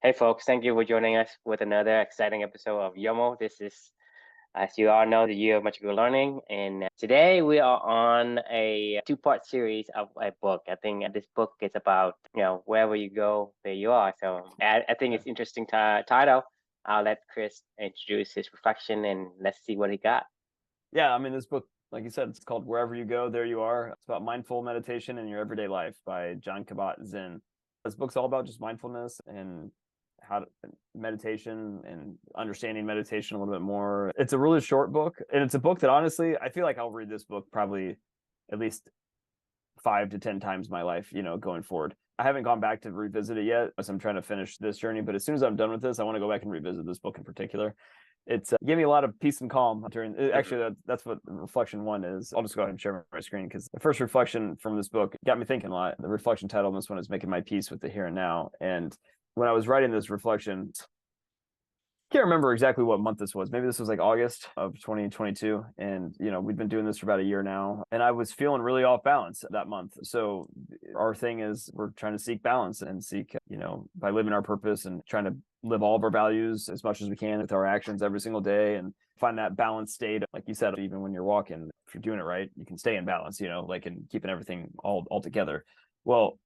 Hey folks, thank you for joining us with another exciting episode of YOML. This is, as you all know, the year of magical learning. And today we are on a two-part series of a book. I think this book is about, wherever you go, there you are. So I think it's interesting title. I'll let Chris introduce his reflection and let's see what he got. Yeah, I mean, this book, like you said, it's called Wherever You Go, There You Are. It's about mindful meditation in your everyday life by Jon Kabat-Zinn. This book's all about just mindfulness and meditation and understanding meditation a little bit more. It's a really short book, and it's a book that honestly, I feel like I'll read this book probably at least 5 to 10 times my life, going forward. I haven't gone back to revisit it yet as I'm trying to finish this journey, but as soon as I'm done with this, I want to go back and revisit this book in particular. It's gave me a lot of peace and calm during. Actually, that's what reflection one is. I'll just go ahead and share my screen because the first reflection from this book got me thinking a lot. The reflection title on this one is "Making My Peace with the Here and Now." And when I was writing this reflection, can't remember exactly what month this was. Maybe this was like August of 2022. And, we've been doing this for about a year now. And I was feeling really off balance that month. So our thing is we're trying to seek balance and seek, by living our purpose and trying to live all of our values as much as we can with our actions every single day and find that balanced state. Like you said, even when you're walking, if you're doing it right, you can stay in balance, like and keeping everything all together. Well,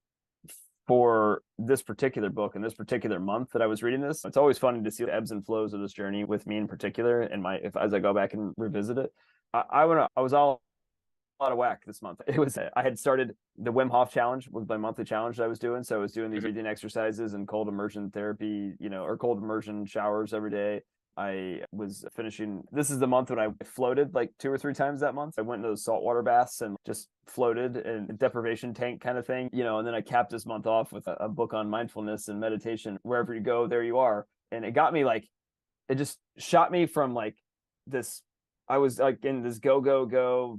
for this particular book and this particular month that I was reading this, it's always funny to see the ebbs and flows of this journey with me in particular. And as I go back and revisit it, I was all out of whack this month. I had started the Wim Hof challenge was my monthly challenge that I was doing. So I was doing these breathing exercises and cold immersion therapy, or cold immersion showers every day. I was finishing. This is the month when I floated like 2 or 3 times that month. I went into those saltwater baths and just floated in a deprivation tank kind of thing, and then I capped this month off with a book on mindfulness and meditation. Wherever you go, there you are. And it got me it just shot me from this. I was like in this go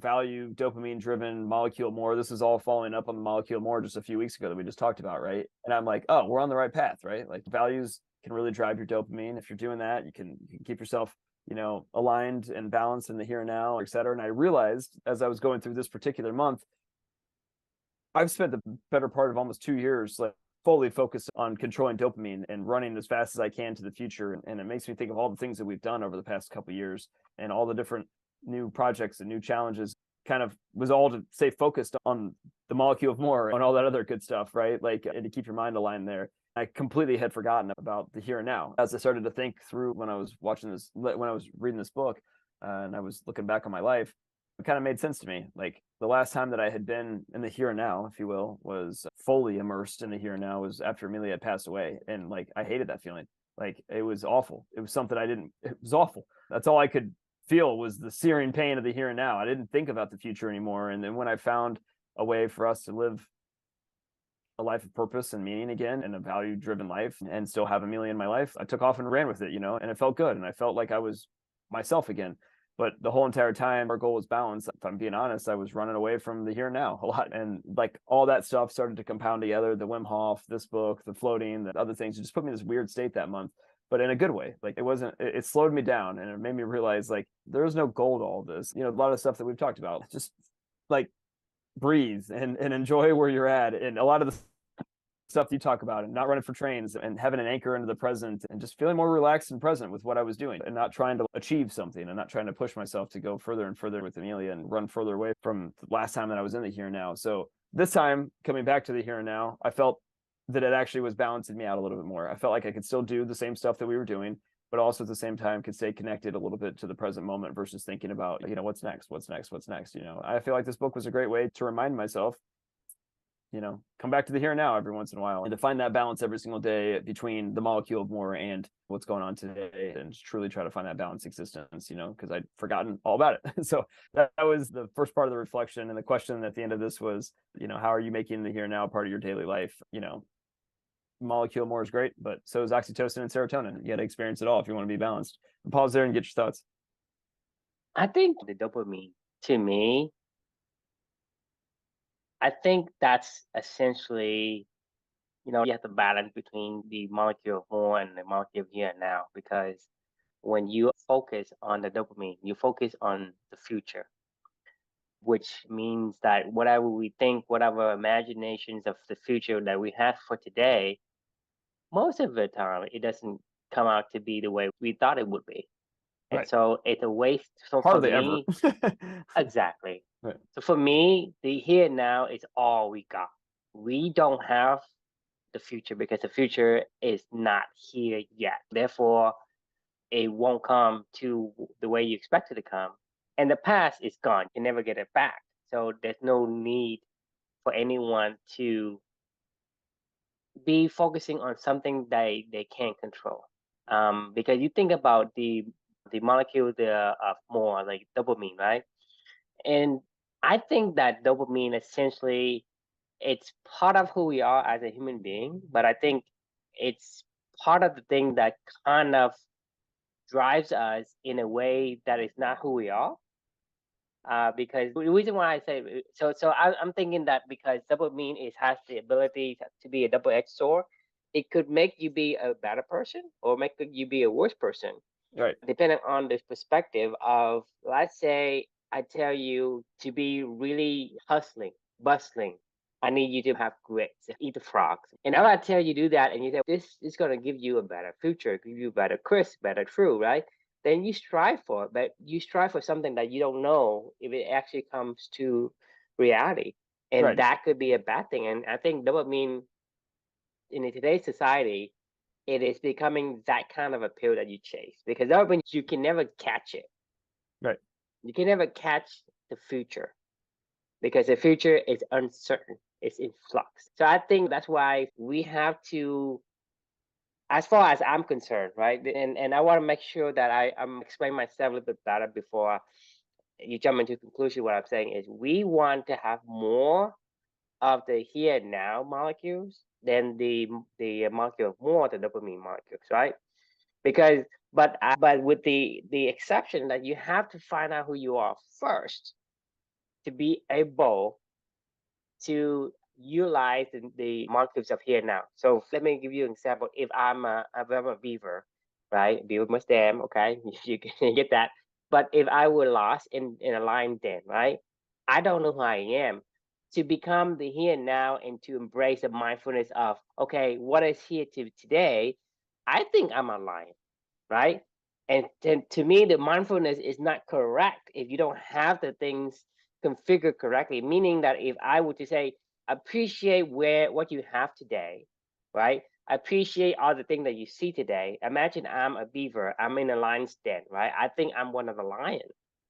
value dopamine driven molecule more. This is all following up on the molecule more just a few weeks ago that we just talked about, right? And I'm like, oh, we're on the right path, right? Like values can really drive your dopamine. If you're doing that, you can keep yourself, aligned and balanced in the here and now, et cetera. And I realized as I was going through this particular month, I've spent the better part of almost 2 years fully focused on controlling dopamine and running as fast as I can to the future. And it makes me think of all the things that we've done over the past couple of years and all the different new projects and new challenges. Kind of was all to stay focused on the molecule of more and all that other good stuff, right? And to keep your mind aligned there. I completely had forgotten about the here and now as I started to think through when I was reading this book and I was looking back on my life. It kind of made sense to me. Like the last time that I had been in the here and now, if you will, was fully immersed in the here and now was after Amelia had passed away. And I hated that feeling. It was awful. It was something it was awful. That's all I could feel was the searing pain of the here and now. I didn't think about the future anymore. And then when I found a way for us to live a life of purpose and meaning again and a value driven life and still have Amelia in my life, I took off and ran with it, and it felt good. And I felt like I was myself again. But the whole entire time, our goal was balance. If I'm being honest, I was running away from the here and now a lot. And all that stuff started to compound together. The Wim Hof, this book, the floating, the other things, it just put me in this weird state that month, but in a good way. It slowed me down and it made me realize there is no goal to all this. A lot of stuff that we've talked about, just breathe and enjoy where you're at. And a lot of the stuff you talk about and not running for trains and having an anchor into the present and just feeling more relaxed and present with what I was doing and not trying to achieve something and not trying to push myself to go further and further with Amelia and run further away from the last time that I was in the here and now. So this time coming back to the here and now, I felt that it actually was balancing me out a little bit more. I felt like I could still do the same stuff that we were doing, but also at the same time could stay connected a little bit to the present moment versus thinking about, what's next. I feel like this book was a great way to remind myself, come back to the here and now every once in a while and to find that balance every single day between the molecule of more and what's going on today and just truly try to find that balanced existence, because I'd forgotten all about it. So that was the first part of the reflection. And the question at the end of this was, how are you making the here and now part of your daily life? Molecule more is great, but so is oxytocin and serotonin. You got to experience it all if you want to be balanced. Pause there and get your thoughts. I think the dopamine, to me, I think that's essentially, you have to balance between the molecule of more and the molecule of here and now, because when you focus on the dopamine, you focus on the future, which means that whatever we think, whatever imaginations of the future that we have for today, most of the time it doesn't come out to be the way we thought it would be. And Right. so it's a waste. So for Hardly ever. me, exactly. Right. So for me, the here and now is all we got. We don't have the future because the future is not here yet. Therefore, it won't come to the way you expect it to come. And the past is gone. You can never get it back. So there's no need for anyone to be focusing on something they can't control. Because you think about the molecule of more like dopamine, right? And I think that dopamine essentially it's part of who we are as a human being, but I think it's part of the thing that kind of drives us in a way that is not who we are. Because the reason why I say I'm thinking that because dopamine has the ability to be a double-edged sword. It could make you be a better person or make you be a worse person, Right. depending on the perspective of, let's say, I tell you to be really hustling, bustling. I need you to have grit, eat the frogs. And if I tell you do that and you say, this is going to give you a better future, give you better crisp, better true, right? Then you strive for it, but you strive for something that you don't know if it actually comes to reality. And Right. that could be a bad thing. And I think dopamine in today's society, it is becoming that kind of a pill that you chase because dopamine, you can never catch it. Right. You can never catch the future because the future is uncertain. It's in flux. So I think that's why we have to, as far as I'm concerned, right? And I want to make sure that I'm explaining myself a little bit better before you jump into conclusion. What I'm saying is we want to have more of the here and now molecules than the molecule of more the dopamine molecules, right? Because but with the exception that you have to find out who you are first to be able to utilize the markets of here now. So let me give you an example. If I'm a beaver, right? Beaver must dam, okay? You can get that. But if I were lost in a lion den, right? I don't know who I am. To become the here and now and to embrace the mindfulness of, okay, what is here today? I think I'm a lion, right? And to me, the mindfulness is not correct if you don't have the things configured correctly. Meaning that if I were to say, appreciate what you have today, right? Appreciate all the things that you see today. Imagine I'm a beaver. I'm in a lion's den, right? I think I'm one of the lions,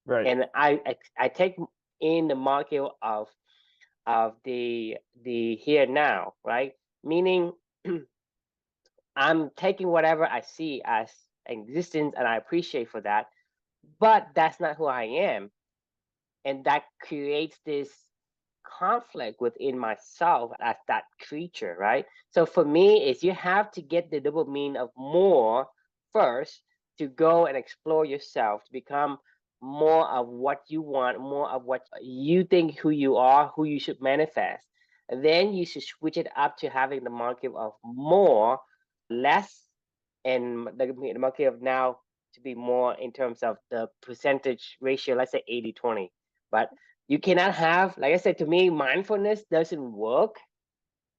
Right. and I take in the molecule of the here now, right? Meaning I'm taking whatever I see as existence and I appreciate for that, but that's not who I am. And that creates this conflict within myself as that creature, right? So for me, is you have to get the dopamine of more first to go and explore yourself, to become more of what you want, more of what you think who you are, who you should manifest. And then you should switch it up to having the market of more, less, and the market of now to be more in terms of the percentage ratio, let's say 80-20. But you cannot have, like I said, to me, mindfulness doesn't work,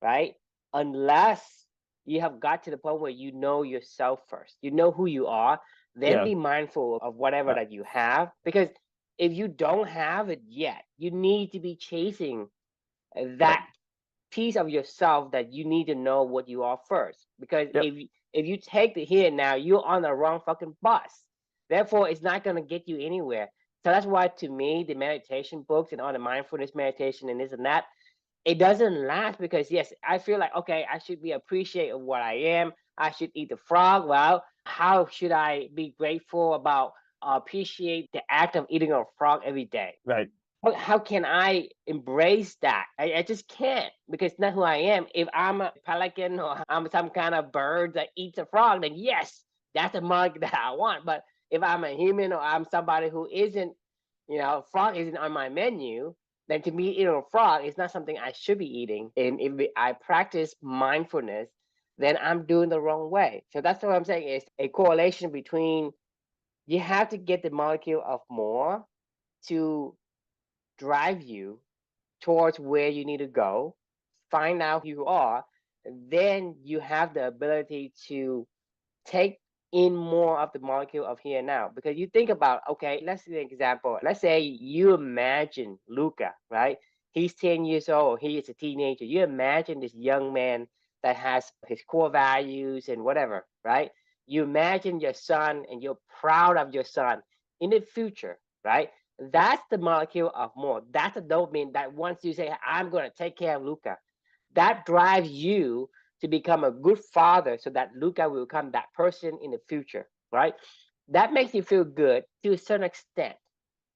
right? Unless you have got to the point where you know yourself first, you know who you are, then Yeah. be mindful of whatever that you have. Because if you don't have it yet, you need to be chasing Right. that piece of yourself that you need to know what you are first. Because Yep. if you take the here and now, you're on the wrong fucking bus. Therefore, it's not gonna get you anywhere. So that's why to me, the meditation books and all the mindfulness meditation and this and that, it doesn't last because yes, I feel like okay, I should be appreciative of what I am. I should eat the frog. Well, how should I be grateful about appreciate the act of eating a frog every day? Right. How can I embrace that? I just can't because it's not who I am. If I'm a pelican or I'm some kind of bird that eats a frog, then yes, that's the mark that I want. But if I'm a human or I'm somebody who isn't, frog isn't on my menu, then to me, eating a frog is not something I should be eating. And if I practice mindfulness, then I'm doing the wrong way. So that's what I'm saying is a correlation between you have to get the molecule of more to drive you towards where you need to go, find out who you are, then you have the ability to take in more of the molecule of here and now. Because you think about, okay, let's see an example. Let's say you imagine Luca, right? He's 10 years old. He is a teenager. You imagine this young man that has his core values and whatever, right? You imagine your son and you're proud of your son in the future, right? That's the molecule of more. That's a dopamine that once you say, I'm going to take care of Luca, that drives you to become a good father so that Luca will become that person in the future, right? That makes you feel good to a certain extent,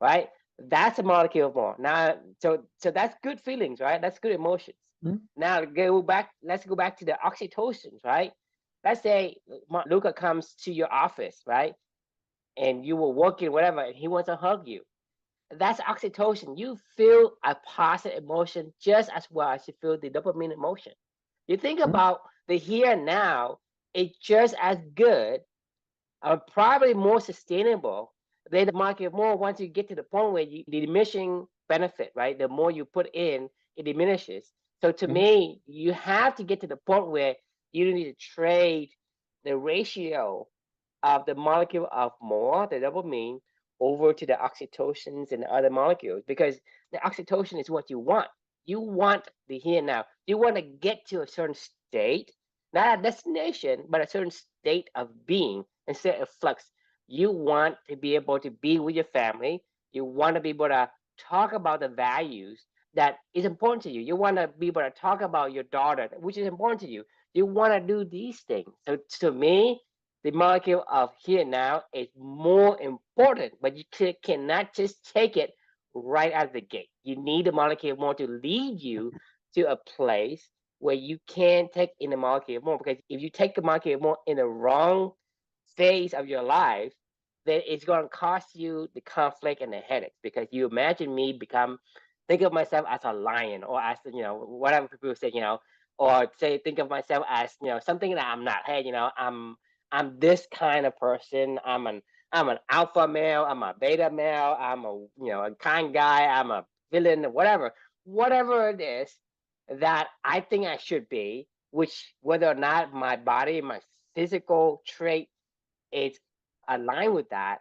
right? That's a molecule of more. Now, so that's good feelings, right? That's good emotions. Mm-hmm. Now let's go back to the oxytocins, right? Let's say Luca comes to your office, right? And you were working, whatever, and he wants to hug you. That's oxytocin. You feel a positive emotion just as well as you feel the dopamine emotion. You think about the here and now, it's just as good, probably more sustainable than the market more once you get to the point where the diminishing benefit, right? The more you put in, it diminishes. So to me, you have to get to the point where you need to trade the ratio of the molecule of more, the dopamine, over to the oxytocins and the other molecules, because the oxytocin is what you want. You want the here and now. You want to get to a certain state, not a destination, but a certain state of being instead of flux. You want to be able to be with your family. You want to be able to talk about the values that is important to you. You want to be able to talk about your daughter, which is important to you. You want to do these things. So to me, the molecule of here and now is more important, but you cannot just take it right out of the gate. You need the molecule more to lead you to a place where you can take in the molecule more. Because if you take the molecule more in the wrong phase of your life, then it's going to cost you the conflict and the headaches. Because you imagine me think of myself as a lion, or as whatever people say, or say think of myself as something that I'm not. Hey, I'm this kind of person. I'm an alpha male. I'm a beta male. I'm a kind guy. I'm a villain. Whatever it is that I think I should be. Which whether or not my body, my physical trait is aligned with that,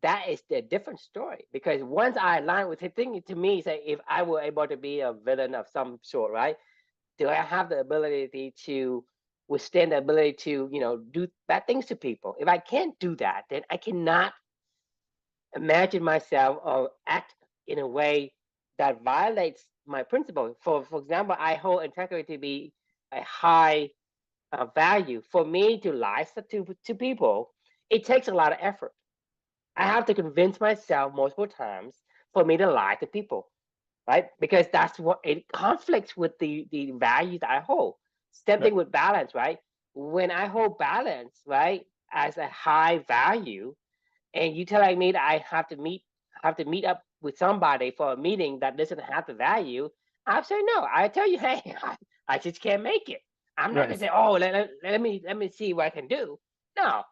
that is the different story. Because once I align with the thing, to me, say if I were able to be a villain of some sort, right? Do I have the ability to withstand the ability to do bad things to people? If I can't do that, then I cannot imagine myself or act in a way that violates my principle. For example, I hold integrity to be a high value. For me to lie to people, it takes a lot of effort. I have to convince myself multiple times for me to lie to people, right? Because that's what it conflicts with the values I hold. Same thing with balance, right? When I hold balance, right, as a high value, and you telling me that I have to meet up with somebody for a meeting that doesn't have the value, I'll say no. I tell you, hey, I just can't make it. I'm not gonna say, oh, let me see what I can do. No,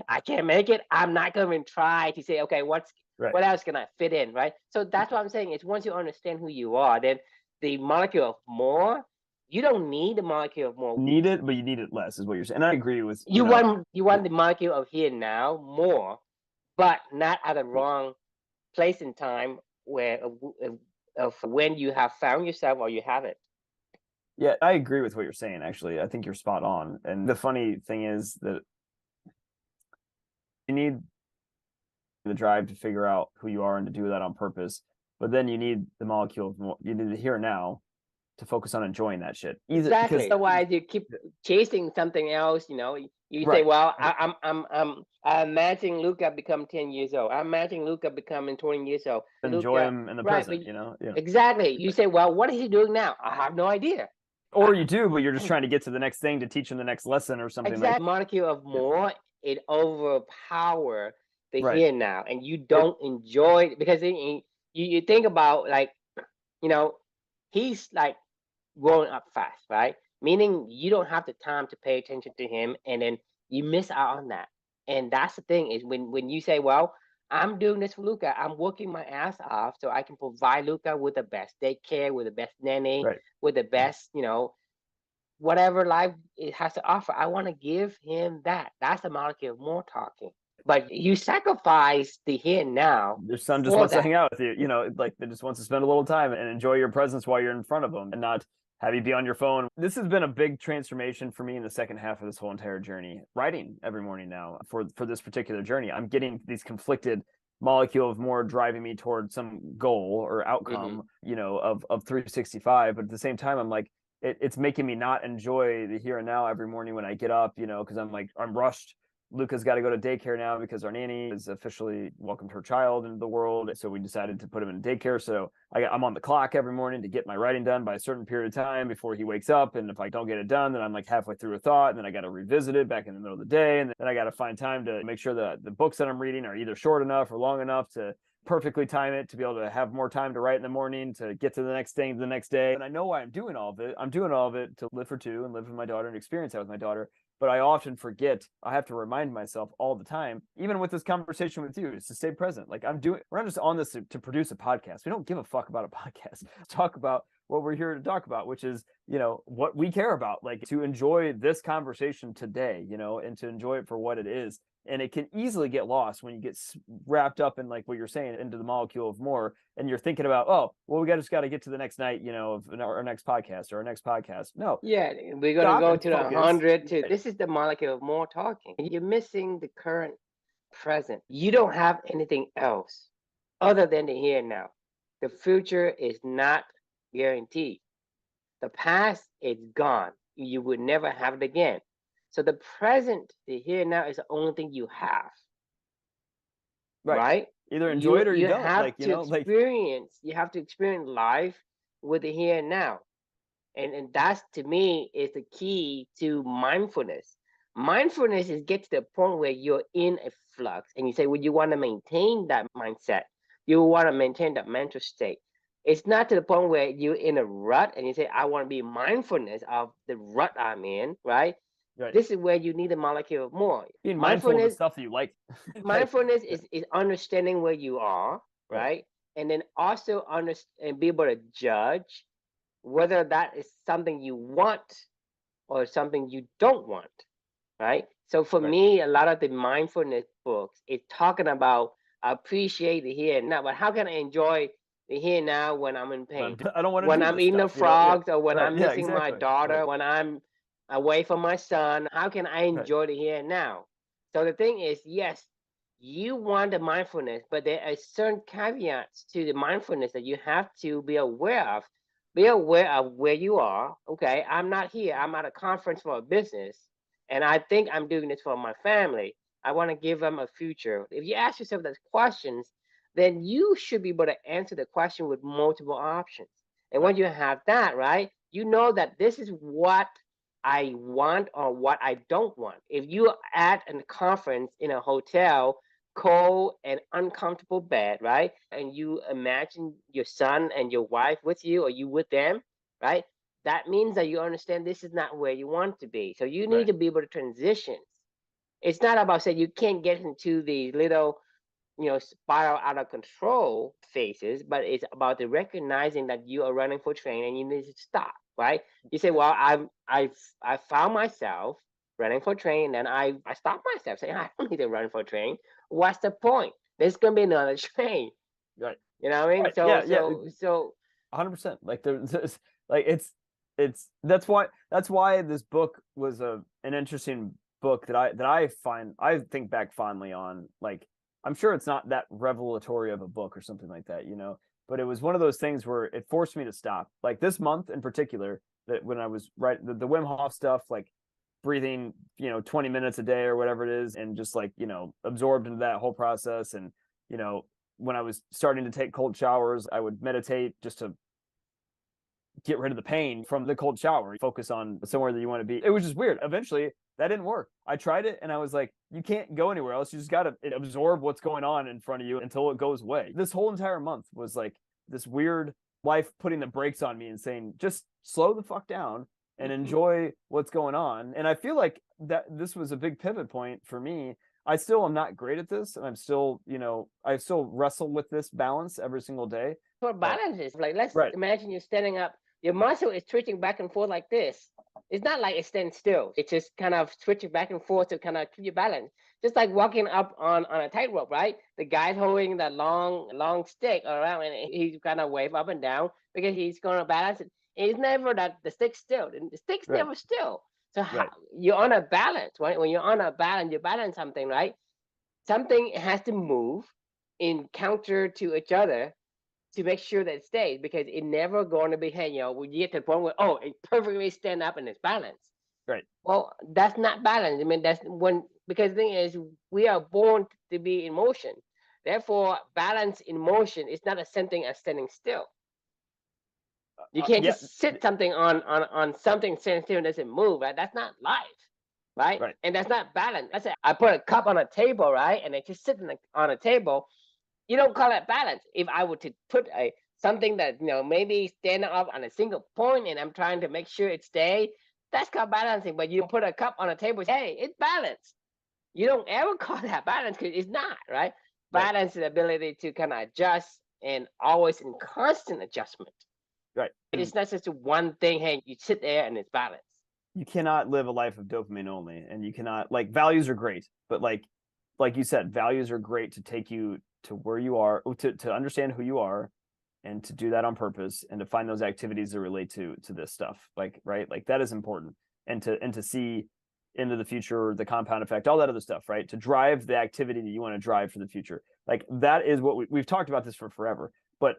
I can't make it. I'm not going to try to say, okay, what else can I fit in, right? So that's what I'm saying is once you understand who you are, then the molecule of more, you don't need the molecule of more. Need it, but you need it less, is what you're saying. And I agree with you want the molecule of here and now more, but not at the wrong place in time where of when you have found yourself or you have it. Yeah, I agree with what you're saying, actually. I think you're spot on. And the funny thing is that you need the drive to figure out who you are and to do that on purpose. But then you need the molecule of more, you need the here and now to focus on enjoying that shit. Exactly. Otherwise, you keep chasing something else. You say, "Well, I'm imagining Luca become 10 years old. I'm imagining Luca becoming 20 years old. Enjoy him in the present, Exactly. You say, "Well, what is he doing now? I have no idea." Or you do, but you're just trying to get to the next thing to teach him the next lesson or something. Exactly. Molecule of more, it overpower the here and now, and you don't enjoy it because you think about he's like growing up fast, right? Meaning you don't have the time to pay attention to him, and then you miss out on that. And that's the thing is when you say, well, I'm doing this for Luca, I'm working my ass off so I can provide Luca with the best daycare, with the best nanny, with the best, whatever life it has to offer. I want to give him that. That's the molecule of more talking. But you sacrifice the here and now. Your son just for wants to that. hang out with you, you know, like they just wants to spend a little time and enjoy your presence while you're in front of them and not have you be on your phone. This has been a big transformation for me in the second half of this whole entire journey. Writing every morning now for this particular journey, I'm getting these conflicted molecule of more driving me towards some goal or outcome, you know, of 365. But at the same time, I'm like, it's making me not enjoy the here and now every morning when I get up, you know, because I'm like, I'm rushed. Luca's got to go to daycare now because our nanny has officially welcomed her child into the world. So we decided to put him in daycare. So I'm on the clock every morning to get my writing done by a certain period of time before he wakes up. And if I don't get it done, then I'm like halfway through a thought, and then I got to revisit it back in the middle of the day. And then I got to find time to make sure that the books that I'm reading are either short enough or long enough to perfectly time it to be able to have more time to write in the morning, to get to the next thing the next day. And I know why I'm doing all of it. I'm doing all of it to live for two and live with my daughter and experience that with my daughter. But I often forget. I have to remind myself all the time, even with this conversation with you, is to stay present. Like we're not just on this to produce a podcast. We don't give a fuck about a podcast. Talk about what we're here to talk about, which is, you know, what we care about, like to enjoy this conversation today, you know, and to enjoy it for what it is. And it can easily get lost when you get wrapped up in, like what you're saying, into the molecule of more, and you're thinking about, oh, well, just got to get to the next night, you know, of our next podcast or our next podcast. No. Yeah, we're going to go to the 100 to this is the molecule of more talking. You're missing the current present. You don't have anything else other than the here and now. The future is not guaranteed. The past is gone. You would never have it again. So the present, the here and now, is the only thing you have. Right? Either enjoy it or you don't. Have you have to experience life with the here and now. And that's, to me, is the key to mindfulness. Mindfulness is get to the point where you're in a flux and you say, well, you want to maintain that mindset. You want to maintain that mental state. It's not to the point where you're in a rut and you say, I want to be mindfulness of the rut I'm in, right? This is where you need a molecule of more. Being mindful of the stuff that you like. Mindfulness is understanding where you are, right? And then also and be able to judge whether that is something you want or something you don't want, right? So for me, a lot of the mindfulness books is talking about appreciate the here and now, but how can I enjoy the here and now when I'm in pain? I don't want to when I'm eating the frogs, or when I'm missing my daughter, when I'm away from my son. How can I enjoy the here and now? So the thing is, yes, you want the mindfulness, but there are certain caveats to the mindfulness that you have to be aware of. Be aware of where you are. Okay, I'm not here. I'm at a conference for a business, and I think I'm doing this for my family. I want to give them a future. If you ask yourself those questions, then you should be able to answer the question with multiple options. And when you have that, right, you know that this is what I want or what I don't want. If you at a conference in a hotel, cold and uncomfortable bed, right? And you imagine your son and your wife with you, or you with them, right? That means that you understand this is not where you want to be. So you need to be able to transition. It's not about saying you can't get into the little, spiral out of control phases, but it's about the recognizing that you are running for train and you need to stop, right? You say, well, I found myself running for train, and I stopped myself saying, I don't need to run for a train. What's the point? There's gonna be another train. Right. You know what I mean? So 100%. Like there's like it's that's why this book was an interesting book that I think back fondly on. Like, I'm sure it's not that revelatory of a book or something like that, but it was one of those things where it forced me to stop. Like this month in particular, that when I was the Wim Hof stuff, like breathing, 20 minutes a day or whatever it is, and just like, absorbed into that whole process. And, when I was starting to take cold showers, I would meditate just to get rid of the pain from the cold shower, focus on somewhere that you want to be. It was just weird. Eventually that didn't work. I tried it and I was like, you can't go anywhere else. You just got to absorb what's going on in front of you until it goes away. This whole entire month was like this weird life putting the brakes on me and saying, just slow the fuck down and enjoy what's going on. And I feel like that this was a big pivot point for me. I still am not great at this, and I'm still, I still wrestle with this balance every single day. What balance is like, let's imagine you're standing up, Your muscle is twitching back and forth like this. It's not like it stands still. It's just kind of switching back and forth to kind of keep your balance. Just like walking up on a tightrope, right? The guy's holding that long stick around, and he's kind of wave up and down because he's going to balance it. It's never that the stick's still. The stick's Right. never still. So Right. you're on a balance, right? When you're on a balance, you balance something, right? Something has to move in counter to each other to make sure that it stays, because it never going to be, hey, when you get to the point where, oh, it perfectly stand up and it's balanced. Right. Well, that's not balance. I mean, that's when, because the thing is, we are born to be in motion. Therefore, balance in motion is not the same thing as standing still. You can't Yeah. just sit something on something standing still and doesn't move, right? That's not life, right? Right. And that's not balance. I said, I put a cup on a table, right? And it just sits on a table. You don't call it balance. If I were to put something that maybe stand up on a single point and I'm trying to make sure it stay, that's called balancing. But you put a cup on a table, hey, it's balanced. You don't ever call that balance, because it's not, right? Right. Balance is the ability to kind of adjust, and always in constant adjustment. Right. It's not just one thing. Hey, you sit there and it's balanced. You cannot live a life of dopamine only, and you cannot, like, values are great, but like you said, values are great to take you to where you are, to understand who you are, and to do that on purpose, and to find those activities that relate to this stuff, like, right, like that is important, and to see into the future, the compound effect, all that other stuff, right, to drive the activity that you want to drive for the future. Like, that is what we've talked about this for forever, but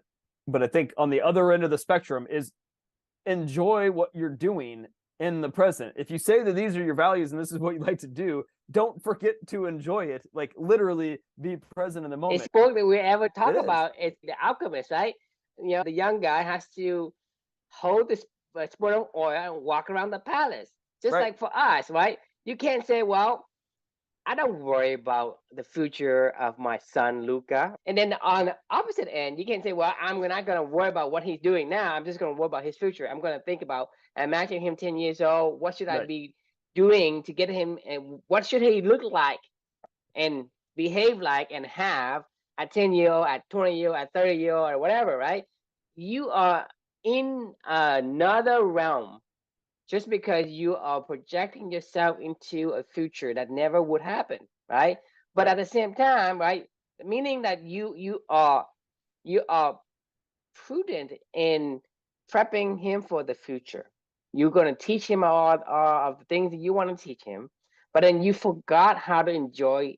I think on the other end of the spectrum is enjoy what you're doing in the present. If you say that these are your values and this is what you like to do, don't forget to enjoy it. Like, literally be present in the moment. It's book that we ever talk It is. about. It's The Alchemist, right? The young guy has to hold this spoon of oil and walk around the palace. Just Right. like for us, right? You can't say, well, I don't worry about the future of my son Luca. And then on the opposite end, you can say, well, I'm not going to worry about what he's doing now. I'm just going to worry about his future. I'm going to think about, imagine him 10 years old. What should I Right. be doing to get him, and what should he look like and behave like and have at 10 year old, at 20 year old, at 30 year old, or whatever, right? You are in another realm just because you are projecting yourself into a future that never would happen, right? But Right. at the same time, right, meaning that you are prudent in prepping him for the future. You're going to teach him all of the things that you want to teach him, but then you forgot how to enjoy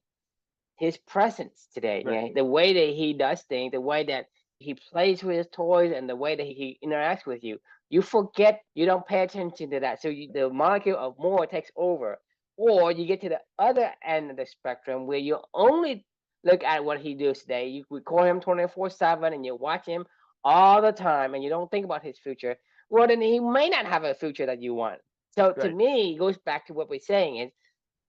his presence today. Right. The way that he does things, the way that he plays with his toys, and the way that he interacts with you. You forget, you don't pay attention to that. So the molecule of more takes over. Or you get to the other end of the spectrum where you only look at what he does today. You record him 24/7 and you watch him all the time, and you don't think about his future. Well, then he may not have a future that you want. So to Right. me, it goes back to what we're saying is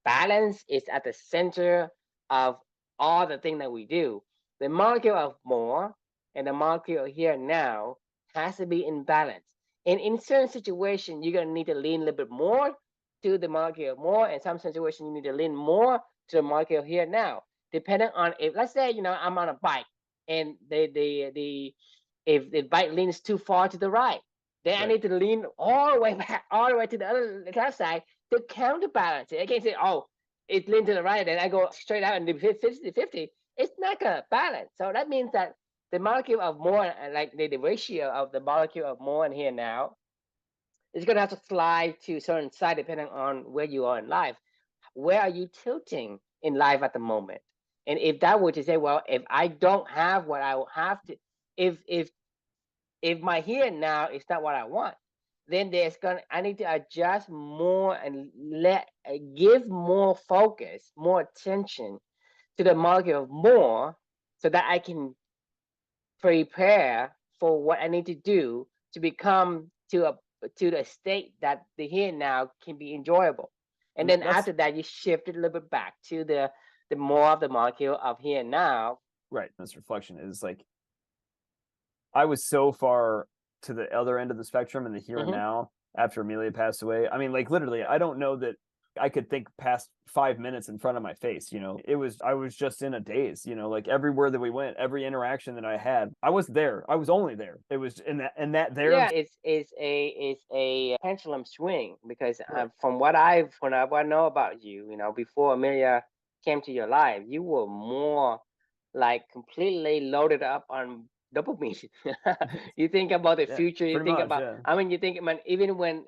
balance is at the center of all the thing that we do. The molecule of more and the molecule here and now has to be in balance. And in certain situations, you're gonna need to lean a little bit more to the molecule of more. In some situations, you need to lean more to the molecule here and now. Depending on, if let's say I'm on a bike and the if the bike leans too far to the right, then I need to lean all the way back, all the way to the other left side to counterbalance it. I can't say, oh, it leans to the right, and I go straight out and do 50-50. It's not going to balance. So that means that the molecule of more, like the ratio of the molecule of more and here now, is going to have to slide to a certain side depending on where you are in life. Where are you tilting in life at the moment? And if that were to say, well, if I don't have what I have to, if my here and now is not what I want, then I need to adjust more and give more focus, more attention to the market of more, so that I can prepare for what I need to do to become to the state that the here and now can be enjoyable. And then after that, you shift it a little bit back to the more of the molecule of here and now. Right. This reflection is like, I was so far to the other end of the spectrum in the here and now after Amelia passed away. I mean, like, literally, I don't know that I could think past 5 minutes in front of my face. I was just in a daze, like everywhere that we went, every interaction that I had, I was there. I was only there. It was in that there. Yeah, it's a pendulum swing because Right. from what I know about you, before Amelia came to your life, you were more like completely loaded up on dopamine. You think about the Yeah, future. You pretty think much. about. Yeah. I mean, you think, man, even when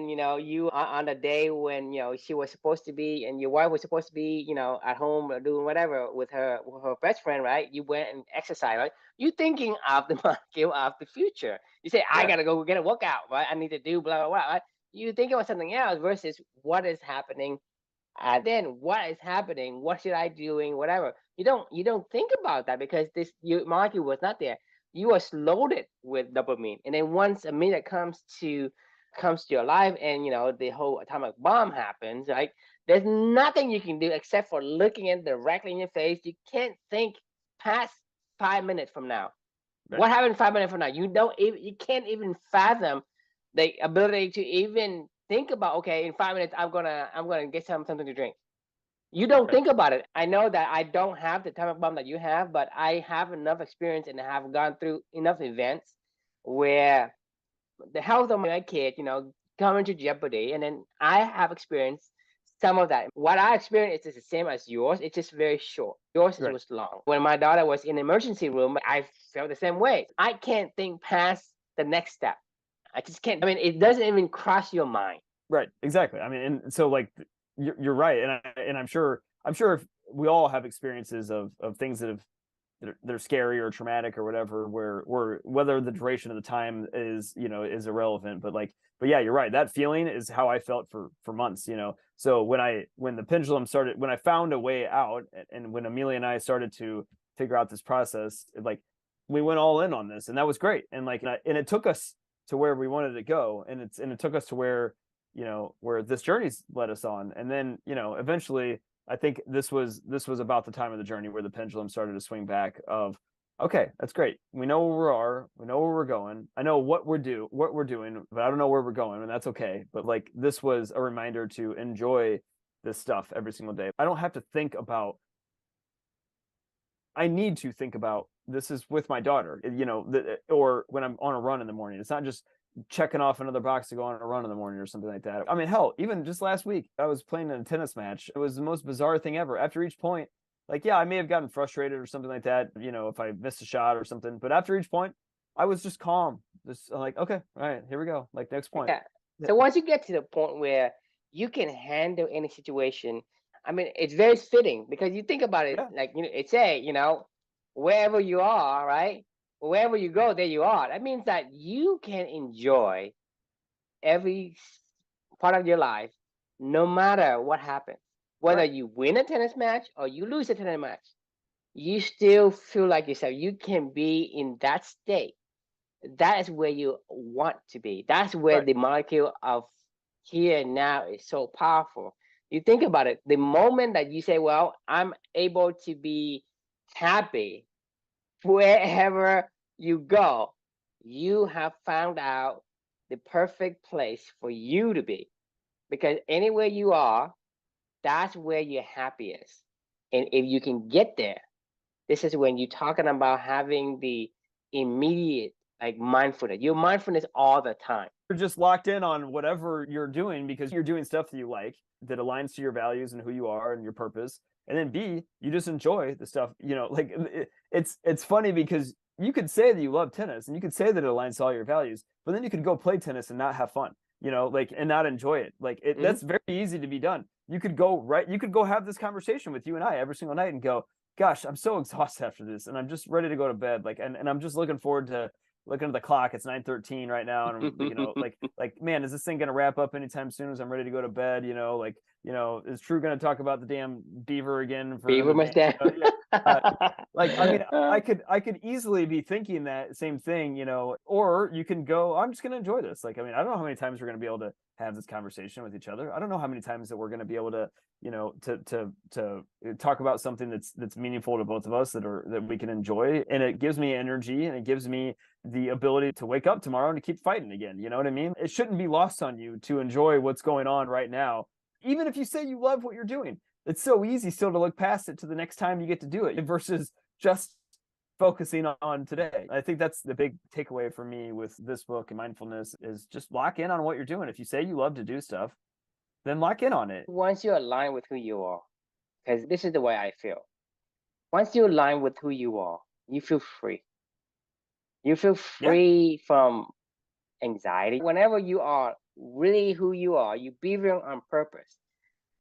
you on the day when she was supposed to be and your wife was supposed to be at home or doing whatever with her best friend, right? You went and exercised, right? You thinking of the molecule of the future. You say, I Yeah. gotta go get a workout, right? I need to do blah blah blah. Right? You think about something else versus what is happening, and then what is happening? What should I doing? Whatever. You don't think about that because this your molecule was not there. You was loaded with dopamine, and then once a minute comes to your life, and the whole atomic bomb happens, right? There's nothing you can do except for looking it directly in your face. You can't think past 5 minutes from now. Right. What happened 5 minutes from now? You can't even fathom the ability to even think about, okay, in 5 minutes I'm gonna get something to drink. You don't Right. think about it. I know that I don't have the atomic bomb that you have, but I have enough experience and have gone through enough events where the health of my kid, come into jeopardy. And then I have experienced some of that. What I experienced is the same as yours. It's just very short. Yours Right. was long. When my daughter was in the emergency room, I felt the same way. I can't think past the next step. I just can't. I mean, it doesn't even cross your mind. Right. Exactly. I mean, and so like you're right, and I'm sure if we all have experiences of things that are scary or traumatic or whatever, where whether the duration of the time is irrelevant, but yeah, you're right. That feeling is how I felt for months. So when the pendulum started, when I found a way out, and when Amelia and I started to figure out this process, we went all in on this, and that was great. And it took us to where we wanted to go, and it took us to where this journey's led us on. And then eventually I think this was about the time of the journey where the pendulum started to swing back of, okay, that's great. We know where we are. We know where we're going. I know what we're doing, but I don't know where we're going, and that's okay. But this was a reminder to enjoy this stuff every single day. I don't have to think about. I need to think about this is with my daughter, or when I'm on a run in the morning. It's not just checking off another box to go on a run in the morning or something like that. I mean, hell, even just last week, I was playing in a tennis match. It was the most bizarre thing ever. After each point, yeah, I may have gotten frustrated or something like that, if I missed a shot or something. But after each point, I was just calm. Just okay, all right, here we go. Next point. Yeah. So once you get to the point where you can handle any situation, I mean, it's very fitting because you think about it, Yeah. it's wherever you are, right? Wherever you go, there you are. That means that you can enjoy every part of your life, no matter what happens. Whether Right. you win a tennis match or you lose a tennis match, you still feel like yourself. You can be in that state. That is where you want to be. That's where Right. the molecule of here and now is so powerful. You think about it, the moment that you say, well, I'm able to be happy wherever you go, you have found out the perfect place for you to be. Because anywhere you are, that's where your happy is. And if you can get there, this is when you're talking about having the immediate mindfulness. You're mindfulness all the time. You're just locked in on whatever you're doing because you're doing stuff that you like, that aligns to your values and who you are and your purpose. And then B, you just enjoy the stuff, it's funny because you could say that you love tennis and you could say that it aligns to all your values, but then you could go play tennis and not have fun, and not enjoy it. That's very easy to be done. You could go have this conversation with you and I every single night and go, gosh, I'm so exhausted after this and I'm just ready to go to bed. And I'm just looking forward to looking at the clock. It's 9:13 right now, and man, is this thing gonna wrap up anytime soon? As I'm ready to go to bed, is True gonna talk about the damn beaver again for Beaver another must game? I mean, uh, I could easily be thinking that same thing, or you can go, I'm just gonna enjoy this. I mean, I don't know how many times we're gonna be able to have this conversation with each other. I don't know how many times that we're gonna be able to, to talk about something that's meaningful to both of us that we can enjoy, and it gives me energy and it gives me the ability to wake up tomorrow and to keep fighting again. You know what I mean? It shouldn't be lost on you to enjoy what's going on right now Even if you say you love what you're doing, it's so easy still to look past it to the next time you get to do it versus just focusing on today. I think that's the big takeaway for me with this book and mindfulness is just lock in on what you're doing. If you say you love to do stuff, then lock in on it. Once you align with who you are, because this is the way I feel. Once you align with who you are, you feel free. You feel free from anxiety. Whenever you are really who you are, you be real on purpose.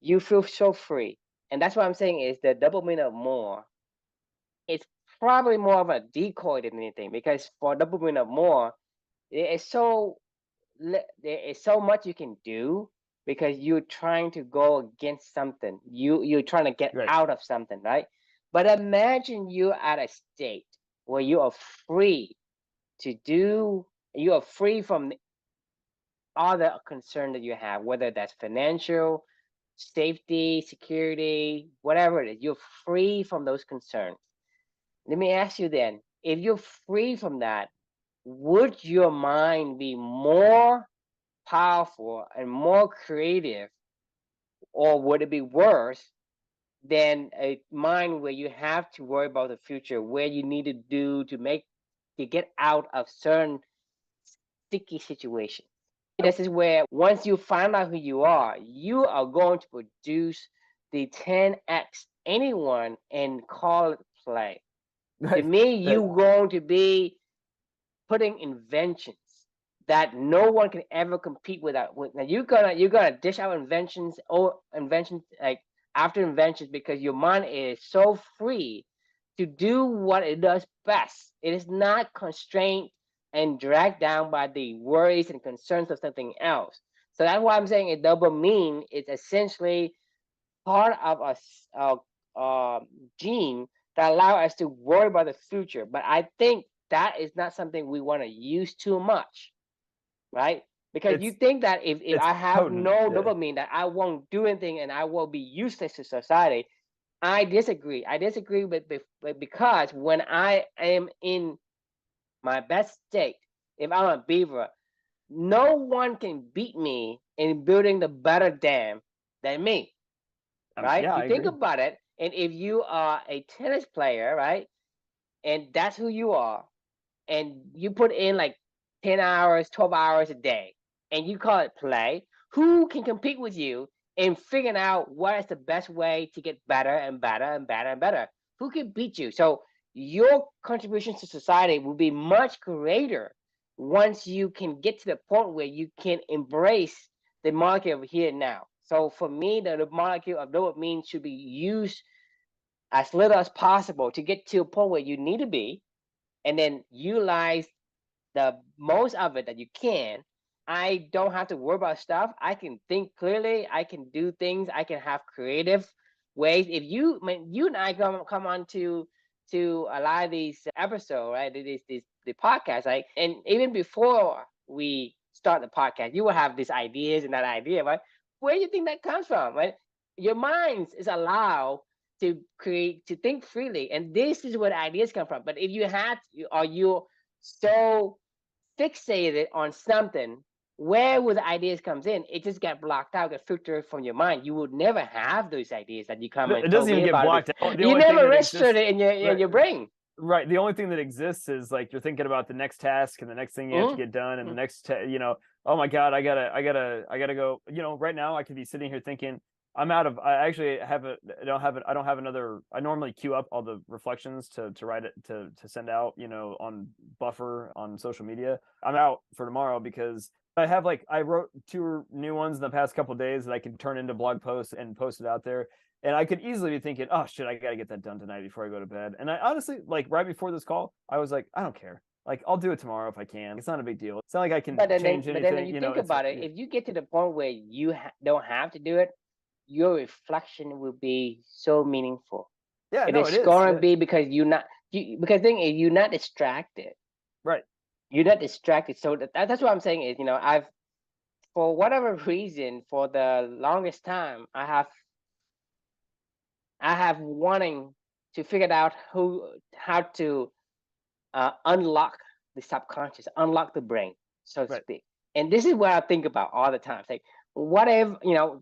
You feel so free. And that's what I'm saying is the dopamine of more. It's probably more of a decoy than anything, because for dopamine of more, there is so much you can do because you're trying to go against something. You're trying to get out of something, right? But imagine you're at a state where you are free to do, you are free from all the concern that you have, whether that's financial, safety, security, whatever it is. You're free from those concerns. Let me ask you then, if you're free from that, would your mind be more powerful and more creative, or would it be worse than a mind where you have to worry about the future, where you need to do to get out of certain sticky situations? This is where once you find out who you are going to produce the 10x anyone and call it play. To me, you're going to be putting inventions that no one can ever compete with. Now you're gonna dish out inventions like after inventions, because your mind is so free to do what it does best. It is not constrained and dragged down by the worries and concerns of something else. So that's why I'm saying a dopamine is essentially part of a gene that allow us to worry about the future. But I think that is not something we want to use too much, right? Because you think that if I have potent, no dopamine, that I won't do anything and I will be useless to society. I disagree. I disagree with because when I am in my best state, if I'm a beaver, no one can beat me in building the better dam than me, right? You think about it, and if you are a tennis player, right, and that's who you are, and you put in like 10 hours, 12 hours a day, and you call it play, who can compete with you in figuring out what is the best way to get better and better and better and better? Who can beat you? So your contributions to society will be much greater once you can get to the point where you can embrace the molecule of here and now. So for me, the molecule of dopamine should be used as little as possible to get to a point where you need to be, and then utilize the most of it that you can. I don't have to worry about stuff. I can think clearly. I can do things. I can have creative ways. If you, you and I come on to a lot of these episodes, right? The podcast, right? And even before we start the podcast, you will have these ideas and that idea, right? Where do you think that comes from, right? Your mind is allowed to create, to think freely, and this is where ideas come from. But if you had, or you're so fixated on something, where would the ideas comes in? It just get blocked out, get filtered from your mind. You would never have those ideas that you come and told me about. It doesn't even get blocked out. You never registered it in your brain. Right. The only thing that exists is like you're thinking about the next task and the next thing you have to get done, and the next, oh my God, I gotta go. Right now I could be sitting here thinking, I actually I don't have another. I normally queue up all the reflections to write it, to send out, on Buffer on social media. I'm out for tomorrow because I wrote 2 new ones in the past couple of days that I can turn into blog posts and post it out there. And I could easily be thinking, oh shit, I got to get that done tonight before I go to bed. And I honestly, like right before this call, I was like, I don't care. Like, I'll do it tomorrow if I can. It's not a big deal. It's not like I can change anything. But then you think about it, if you get to the point where you don't have to do it, your reflection will be so meaningful. Yeah, it is going to be because because thing is, you're not distracted. Right. You're not distracted. So that's what I'm saying is, for whatever reason, for the longest time, I have wanting to figure out how to unlock the subconscious, unlock the brain, so to speak. And this is what I think about all the time. It's like, what if,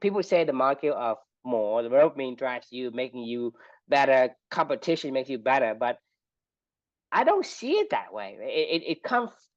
people say the molecule of more, the dopamine drives you, making you better, competition makes you better, but I don't see it that way. It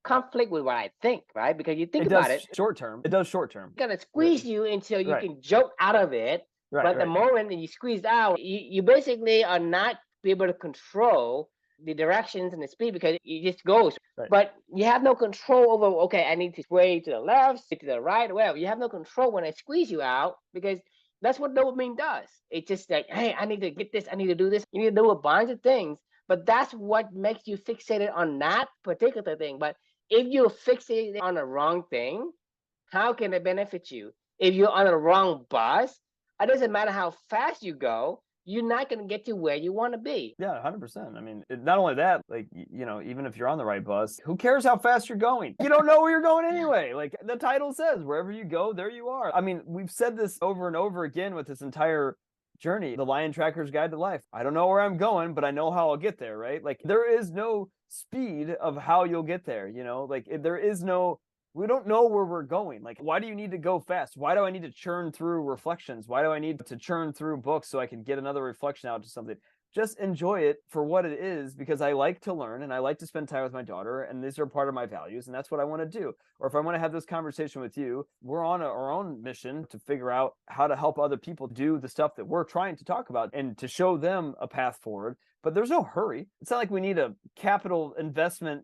conflict with what I think, right? Because you think It about does it, short term. It does short term. it's gonna Right. squeeze you until you Right. can joke out of it. Right. But the moment that you squeeze out, you basically are not be able to control the directions and the speed because it just goes. Right. But you have no control over, okay, I need to sway to the left, to the right, whatever. You have no control when I squeeze you out because that's what dopamine does. It's just like, hey, I need to get this, I need to do this. You need to do a bunch of things. But that's what makes you fixated on that particular thing. But if you're fixated on the wrong thing, how can it benefit you? If you're on the wrong bus, it doesn't matter how fast you go, you're not going to get to where you want to be. Yeah, 100%. I mean, not only that, like, even if you're on the right bus, who cares how fast you're going? You don't know where you're going anyway. Like the title says, wherever you go, there you are. I mean, we've said this over and over again with this entire journey, the Lion Tracker's Guide to Life. I don't know where I'm going, but I know how I'll get there, right? Like there is no speed of how you'll get there, like there is no, we don't know where we're going. Like, why do you need to go fast? Why do I need to churn through reflections? Why do I need to churn through books so I can get another reflection out to something? Just enjoy it for what it is, because I like to learn and I like to spend time with my daughter, and these are part of my values, and that's what I want to do. Or if I want to have this conversation with you, we're on our own mission to figure out how to help other people do the stuff that we're trying to talk about and to show them a path forward. But there's no hurry. It's not like we need a capital investment,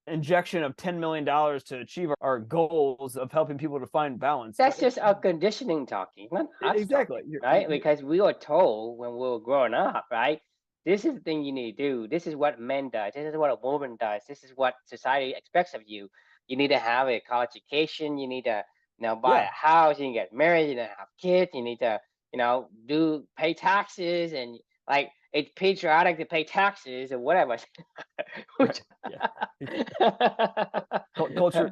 injection of $10 million to achieve our goals of helping people to find balance. That's just our conditioning talking, not us Exactly. talking, right? Because we were told when we were growing up, right? This is the thing you need to do. This is what men does. This is what a woman does. This is what society expects of you. You need to have a college education. You need to, buy a house. You need to get married. You need to have kids. You need to, pay taxes, and like it's patriotic to pay taxes or whatever. Which,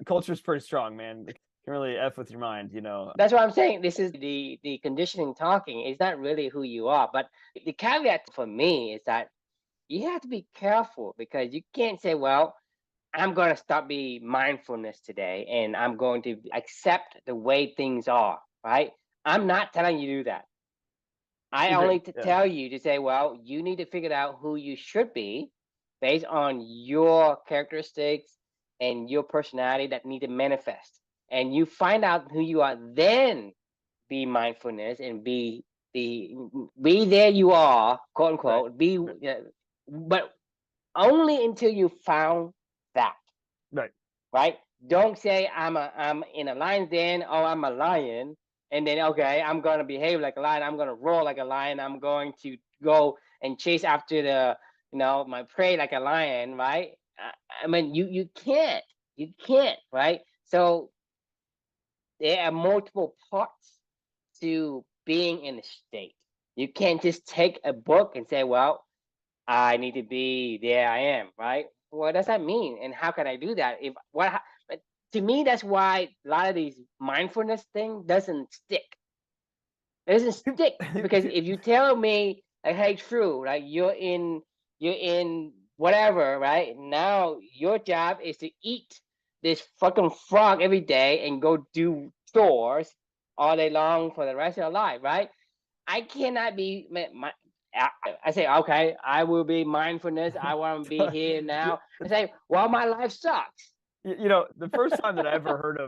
culture's pretty strong, man. You can really F with your mind, That's what I'm saying. This is the conditioning talking. It's not really who you are. But the caveat for me is that you have to be careful, because you can't say, well, I'm going to start be mindfulness today and I'm going to accept the way things are, right? I'm not telling you to do that. I only tell you to say, well, you need to figure out who you should be based on your characteristics and your personality that need to manifest. And you find out who you are, then be mindfulness and be there you are, quote unquote, but only until you found that. Right? Don't say I'm in a lion's den, or I'm a lion, and then okay, I'm gonna behave like a lion, I'm gonna roar like a lion, I'm going to go and chase after the my prey like a lion, right? I mean, you can't, right? So there are multiple parts to being in a state. You can't just take a book and say, well, I need to be there, I am, right? What does that mean, and how can I do that? To me, that's why a lot of these mindfulness thing doesn't stick. It doesn't stick because if you tell me, like, hey, true, right? You're in whatever, right? Now your job is to eat this fucking frog every day and go do chores all day long for the rest of your life, right? I cannot be I say, okay, I will be mindfulness. I want to be here now. I say, well, my life sucks. The first time that I ever heard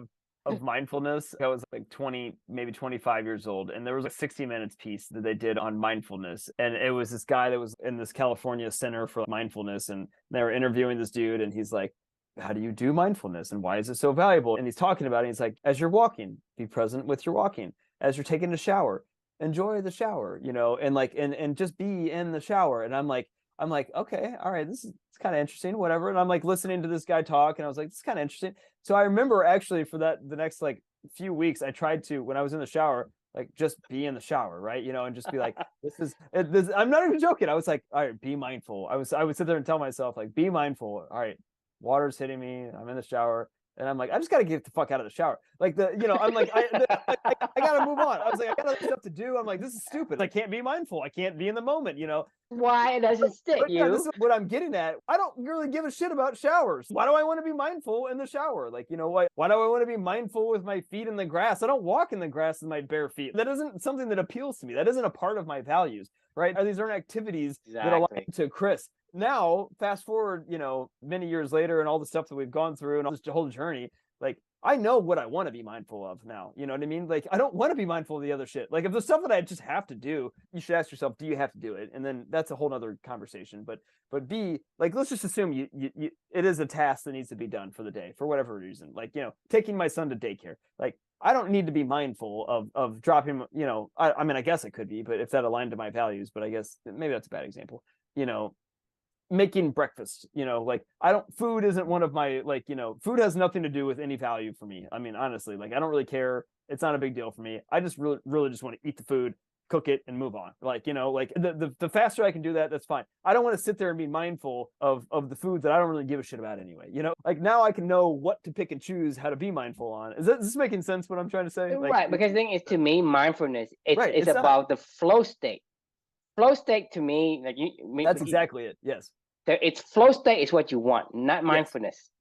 of mindfulness, I was like 20, maybe 25 years old. And there was a 60 Minutes piece that they did on mindfulness. And it was this guy that was in this California Center for Mindfulness. And they were interviewing this dude. And he's like, how do you do mindfulness? And why is it so valuable? And he's talking about it. And he's like, as you're walking, be present with your walking. As you're taking a shower, enjoy the shower, and like, and just be in the shower. And I'm like, okay, all right, it's kind of interesting, whatever. And I'm like listening to this guy talk, and I was like, this is kind of interesting. So I remember actually for the next like few weeks, I tried to, when I was in the shower, like just be in the shower, right? And just be like, this. I'm not even joking. I was like, all right, be mindful. I would sit there and tell myself, like, be mindful. All right, water's hitting me. I'm in the shower. And I'm like, I just got to get the fuck out of the shower. Like I'm like, I got to move on. I was like, I got other stuff to do. I'm like, this is stupid. I can't be mindful. I can't be in the moment, Why does it stick But yeah, this you? is what I'm getting at. I don't really give a shit about showers. Why do I want to be mindful in the shower? Like, why do I want to be mindful with my feet in the grass? I don't walk in the grass with my bare feet. That isn't something that appeals to me. That isn't a part of my values, right? These aren't activities that allow me to Chris. Now, fast forward, many years later and all the stuff that we've gone through and all this whole journey, like, I know what I want to be mindful of now. You know what I mean? Like, I don't want to be mindful of the other shit. Like, if there's stuff that I just have to do, you should ask yourself, do you have to do it? And then that's a whole other conversation. But B, like, let's just assume you it is a task that needs to be done for the day for whatever reason. Like, taking my son to daycare. Like, I don't need to be mindful of dropping, I mean, I guess it could be, but if that aligned to my values, but I guess maybe that's a bad example, making breakfast, like food isn't one of my, like, food has nothing to do with any value for me. I mean, honestly, like, I don't really care. It's not a big deal for me. I just really just want to eat the food, cook it, and move on. Like, like the faster I can do that, that's fine. I don't want to sit there and be mindful of the food that I don't really give a shit about anyway. Like, now I can know what to pick and choose how to be mindful on. Is this making sense what I'm trying to say? Like, Right, because the thing is, to me, mindfulness, it's about the flow state. Flow state to me, like that's exactly it. Yes. It's flow state is what you want, not mindfulness.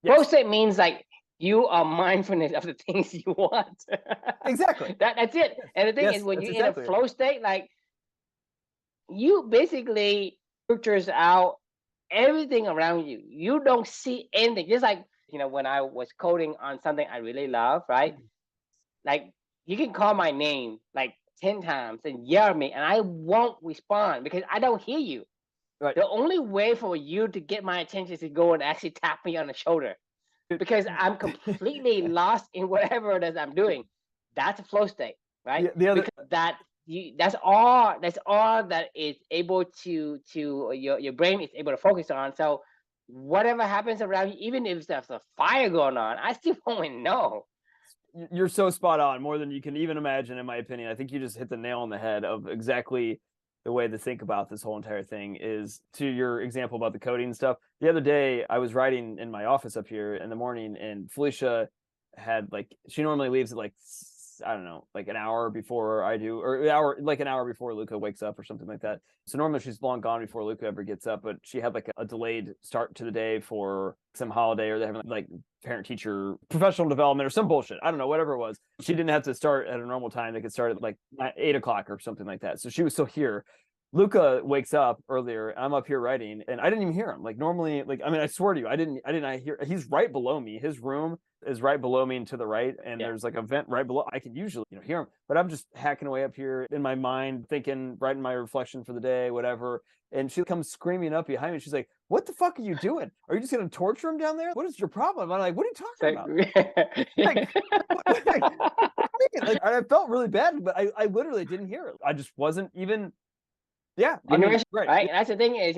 Yes. Flow state means like you are mindfulness of the things you want. Exactly. That's it. Yes. And the thing is, when you're in a flow state, like, you basically filters out everything around you. You don't see anything. Just like, when I was coding on something I really love, right? Like, you can call my name like 10 times and yell at me, and I won't respond because I don't hear you. Right. The only way for you to get my attention is to go and actually tap me on the shoulder, because I'm completely lost in whatever it is I'm doing. That's a flow state, right? Because that's all that is able to your brain is able to focus on. So whatever happens around you, even if there's a fire going on, I still won't know. You're so spot on, more than you can even imagine, in my opinion. I think you just hit the nail on the head of exactly the way to think about this whole entire thing. Is to your example about the coding stuff. The other day, I was writing in my office up here in the morning, and Felicia had, like, she normally leaves at, like, I don't know, like an hour before I do, or an hour before Luca wakes up or something like that. So normally she's long gone before Luca ever gets up, but she had like a delayed start to the day for some holiday, or they're having like parent teacher professional development or some bullshit. I don't know, whatever it was. She didn't have to start at a normal time. They could start at like 8 o'clock or something like that. So she was still here. Luca wakes up earlier, and I'm up here writing, and I didn't even hear him. Like, normally, like, I mean, I swear to you, I didn't hear. He's right below me. His room is right below me and to the right, and there's like a vent right below. I can usually, hear him, but I'm just hacking away up here in my mind, thinking, writing my reflection for the day, whatever. And she comes screaming up behind me. She's like, "What the fuck are you doing? Are you just gonna torture him down there? What is your problem?" I'm like, "What are you talking about?" Like, I felt really bad, but I literally didn't hear it. I just wasn't even. Yeah, I mean, right. And that's the thing is,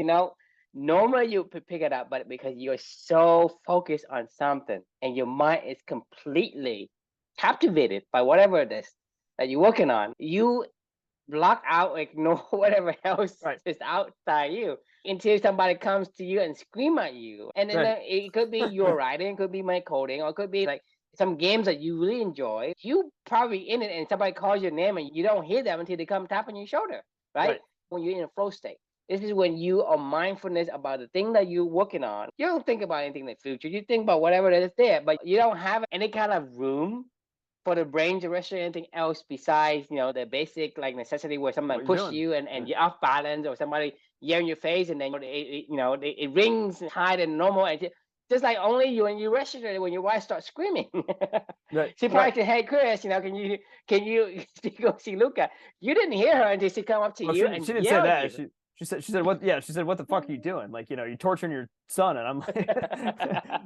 normally you pick it up, but because you're so focused on something and your mind is completely captivated by whatever it is that you're working on, you block out, ignore whatever else is outside you until somebody comes to you and scream at you. And then it could be your writing, it could be my coding, or it could be like some games that you really enjoy. You probably in it and somebody calls your name and you don't hear them until they come tap on your shoulder, right? When you're in a flow state. This is when you are mindfulness about the thing that you're working on. You don't think about anything in the future. You think about whatever that is there, but you don't have any kind of room for the brain to register anything else besides, the basic like necessity where somebody push you and you're off balance, or somebody yell in your face, and then it rings higher than normal, and just like only you, when you register it, when your wife starts screaming. She probably said, "Hey, Chris, can you go see Luca?" You didn't hear her until she come up to you and she didn't say that. She said what? Yeah, she said, "What the fuck are you doing? Like, you're torturing your son." And I'm like,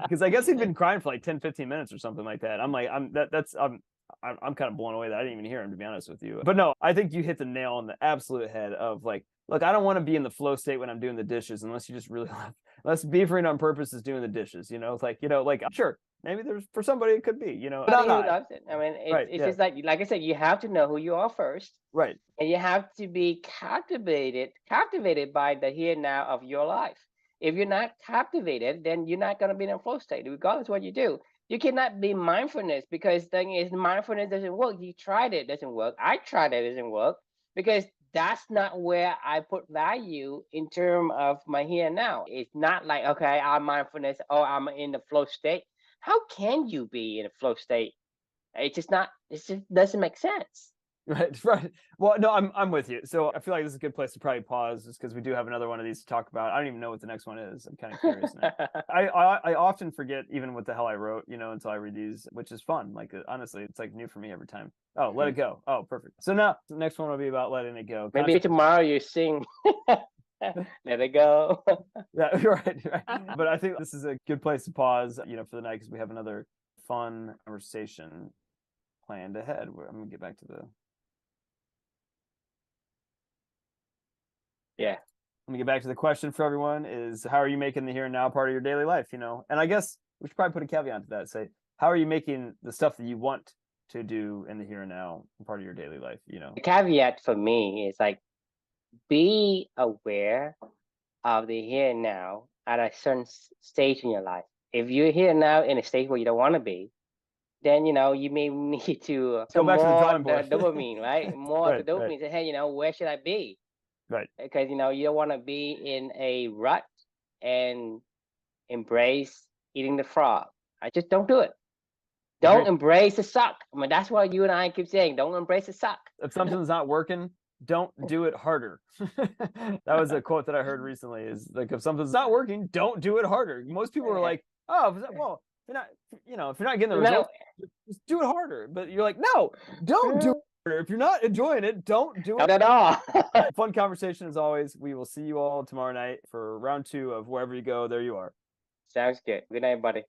because I guess he'd been crying for like 10, 15 minutes or something like that. I'm like, I'm kind of blown away that I didn't even hear him, to be honest with you. But no, I think you hit the nail on the absolute head of like, look, I don't want to be in the flow state when I'm doing the dishes, unless you just really love. Unless beavering on purpose is doing the dishes, like sure, maybe there's, for somebody it could be, but who loves it. I mean, it's just like I said, you have to know who you are first, right? And you have to be captivated by the here and now of your life. If you're not captivated, then you're not going to be in a flow state, regardless of what you do. You cannot be mindfulness because the thing is mindfulness doesn't work. You tried it, doesn't work. I tried it, doesn't work because that's not where I put value in terms of my here and now. It's not like, okay, I'm mindfulness, oh, I'm in the flow state. How can you be in a flow state? It's just not, it just doesn't make sense. Right, right. Well, no, I'm with you. So I feel like this is a good place to probably pause, just because we do have another one of these to talk about. I don't even know what the next one is. I'm kind of curious now. I often forget even what the hell I wrote, until I read these, which is fun. Like honestly, it's like new for me every time. Oh, let it go. Oh, perfect. So now the next one will be about letting it go. Maybe tomorrow you sing. Let it go. Yeah, right. But I think this is a good place to pause, for the night, because we have another fun conversation planned ahead. I'm gonna get back to the. Yeah. Let me get back to the question for everyone is, how are you making the here and now part of your daily life? And I guess we should probably put a caveat to that. Say, how are you making the stuff that you want to do in the here and now part of your daily life? The caveat for me is like, be aware of the here and now at a certain stage in your life. If you're here now in a stage where you don't want to be, then you may need to go back to the drawing board. Dopamine, right? More right, of the dopamine. Say, hey, where should I be? Right. Because you don't want to be in a rut and embrace eating the frog. I just don't do it. Don't embrace the suck. I mean, that's what you and I keep saying. Don't embrace the suck. If something's not working, don't do it harder. That was a quote that I heard recently. Is like, if something's not working, don't do it harder. Most people are like, oh, well, if you're not getting the results, just do it harder. But you're like, no, don't do it harder. If you're not enjoying it, don't do it at all. Fun conversation as always. We will see you all tomorrow night for round 2 of Wherever You Go, There You Are. Sounds good. Good night, buddy.